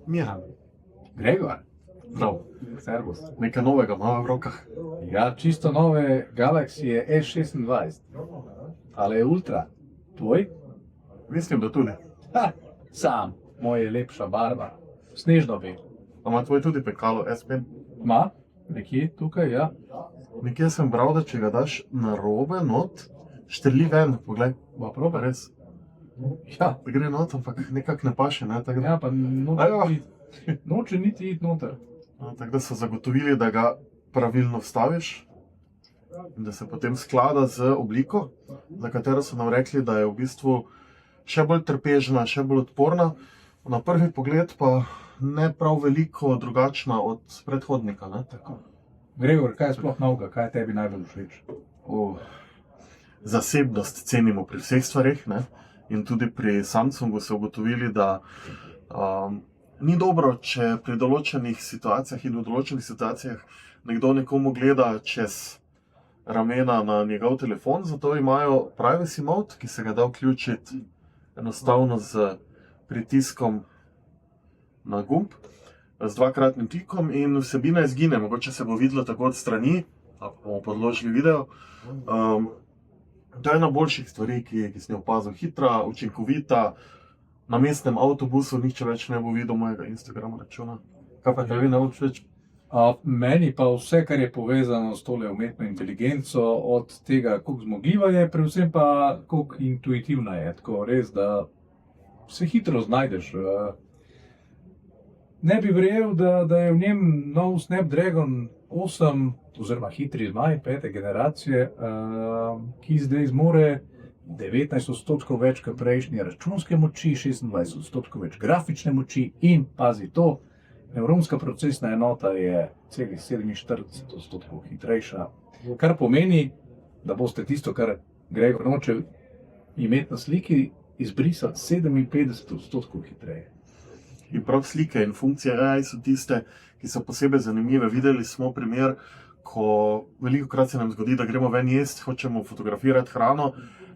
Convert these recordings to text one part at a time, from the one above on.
Miran. Gregor, Prav. servus. Nekaj novega imamo v rokah. Ja, čisto nove Galaxije S26. Ali je ultra? Tvoj? Mislim, da tudi. Ha, sam. Moja je lepša barva. Snežno bi. A ima tvoj tudi pekalo S5? Ma? Nekje tukaj, ja. Nekje sem bral, da če ga daš na robe not, štrli ven, poglej. Bo proba. Res. Ja. Gre not, ampak nekako ne paše, ne? Tako da, Ja, pa noče niti iti noter. tako da so zagotovili, da ga pravilno vstaviš in da se potem sklada z obliko, za katero so nam rekli, da je v bistvu še bolj trpežna, še bolj odporna. Na prvi pogled pa ne prav veliko drugačna od predhodnika, ne? Tako. Gregor, kaj je sploh novega? Kaj je tebi najbolj všeč? Zasebnost cenimo pri vseh stvareh, ne? In tudi pri Samsungu so ugotovili, da ni dobro, če pri določenih situacijah in v določenih situacijah nekdo nekomu gleda čez ramena na njegov telefon, zato imajo privacy mode, ki se ga da vključiti enostavno z pritiskom na gumb, z dvakratnim klikom in vsebina izgine. Mogoče se bo videlo tako od strani, ako bomo podložili video. To je ena boljših stvari, ki sem jo opazil. Hitra, učinkovita, na mestnem avtobusu nihče več ne bo videl mojega Instagram računa. Kaj pa tebi najbolj všeč? Meni pa vse, kar je povezano s tole umetno inteligenco, od tega, koliko zmogljiva je, predvsem pa koliko intuitivna je. Tako res, da se hitro znajdeš. Ne bi verjel, da je v njem nov Snapdragon 8 oziroma hitri zmaj 5. generacije, ki zdaj zmore 19% več kot prejšnje računske moči, 26% več grafične moči in, pazi to, nevronska procesna enota je celih 47% hitrejša, kar pomeni, da boste tisto, kar Gregor noče imeti na sliki, izbrisati 57% hitreje. In prav slike in funkcije AI so tiste, ki so posebej zanimive. Videli smo primer, ko velikokrat se nam zgodi, da gremo ven jesti, hočemo fotografirati hrano,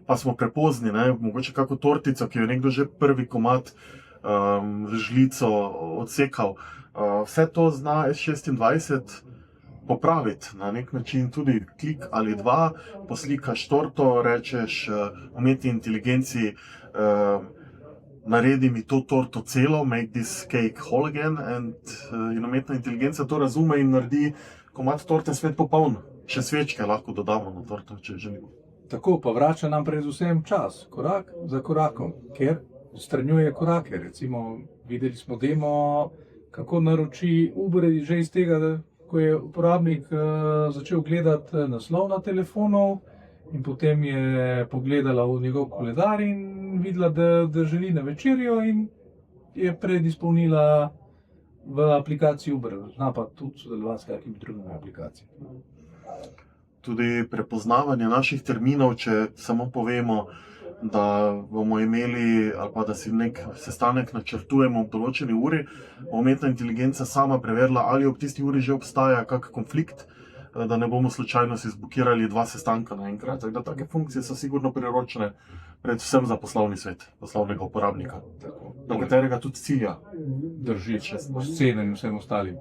pa smo prepozni, ne? Mogoče kako tortico, ki jo je nekdo že prvi komad žlico odsekal. Vse to zna S26 popraviti na nek način, tudi klik ali dva, poslikaš torto, rečeš umetni inteligenci, naredi mi to torto celo, make this cake whole again, in umetna inteligenca to razume in naredi komad torte svet popoln. Še svečke lahko dodamo na torto, če želimo. Tako pa vrača nam predvsem čas, korak za korakom, ker odstranjuje korake. Recimo, videli smo demo, kako naroči Uber že iz tega, ko je uporabnik začel gledati naslov na telefonu in potem je pogledala v njegov koledar in videla, da želi na večerjo in je predizpolnila v aplikaciji Uber. Zna pa tudi sodelovati s kakimi drugimi aplikacijami. Tudi prepoznavanje naših terminov, če samo povemo, da bomo imeli ali pa da si nek sestanek načrtujemo ob določeni uri, umetna inteligenca sama preverila, ali ob tisti uri že obstaja kak konflikt, da ne bomo slučajno si zbukirali 2 sestanka naenkrat. Tako da take funkcije so sigurno priročne predvsem za poslovni svet, poslovnega uporabnika, do katerega tudi cilja. Drži, scene in vsem ostalim.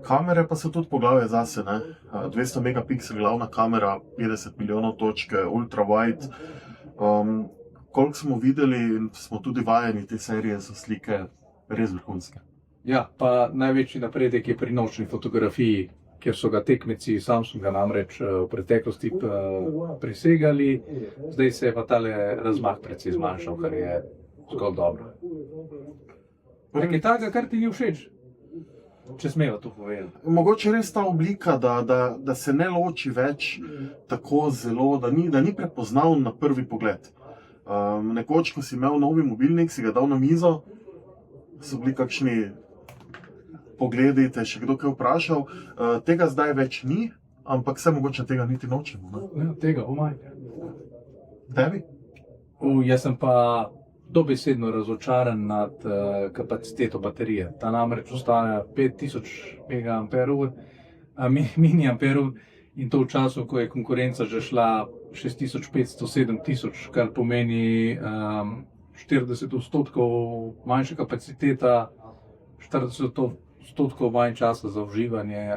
Kamere pa so tudi poglavje zase, ne? 200 megapiksel glavna kamera, 50 milijonov točk, ultra wide. Koliko smo videli in smo tudi vajeni te serije, so slike res vrhunske. Ja, pa največji napredek je pri nočni fotografiji, kjer so ga tekmeci Samsunga namreč v preteklosti presegali, zdaj se je pa tale razmah precej zmanjšal, kar je zgolj dobro. Nekaj takega, kar ti ni všeč, če smeva to povedati. Mogoče res ta oblika, da se ne loči več tako zelo, da ni prepoznaven na prvi pogled. Nekoč, ko si imel novi mobilnik, si ga dal na mizo, so bili kakšni pogledi, te še kdo kaj vprašal. Tega zdaj več ni, ampak se mogoče tega niti nočemo. Ne? Ja, tega manj. Tebi? Jaz sem pa dobesedno razočaran nad kapaciteto baterije. Ta namreč ostane 5000 mAh in to v času, ko je konkurenca že šla 6500, 7000, kar pomeni 40% manjša kapaciteta, 40% manj časa za uživanje.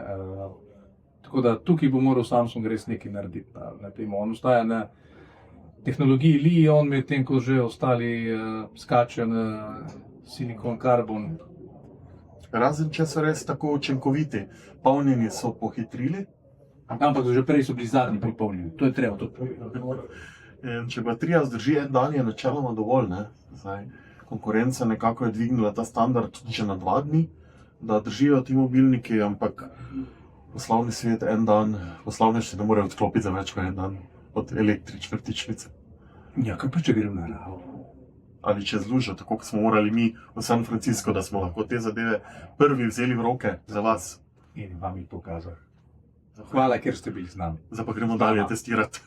Tako da tukaj bo moral Samsung res nekaj narediti na tem. On ostaja na tehnologiji Li-ion, medtem ko že ostali skačejo na silikon karbon. Razen če so res tako učinkoviti, polnjeni so pohitrili. Ampak že prej so bili zadnji pri polnjenju. To je treba tudi povedati. In če baterija zdrži en dan, je načeloma dovolj. Ne? Zdaj, konkurenca nekako je dvignila ta standard tudi že na 2 dni, da držijo ti mobilniki, ampak poslovni svet en dan, poslovneži ne morejo odklopiti za več kot en dan od električne vrtičnice. Ja, kaj pa če grem na naravo? Ali čez lužo, tako kot smo morali mi v San Francisco, da smo lahko te zadeve prvi vzeli v roke za vas. In vam jih pokazal. Hvala, ker ste bili z nami. Zdaj pa gremo dalje testirati.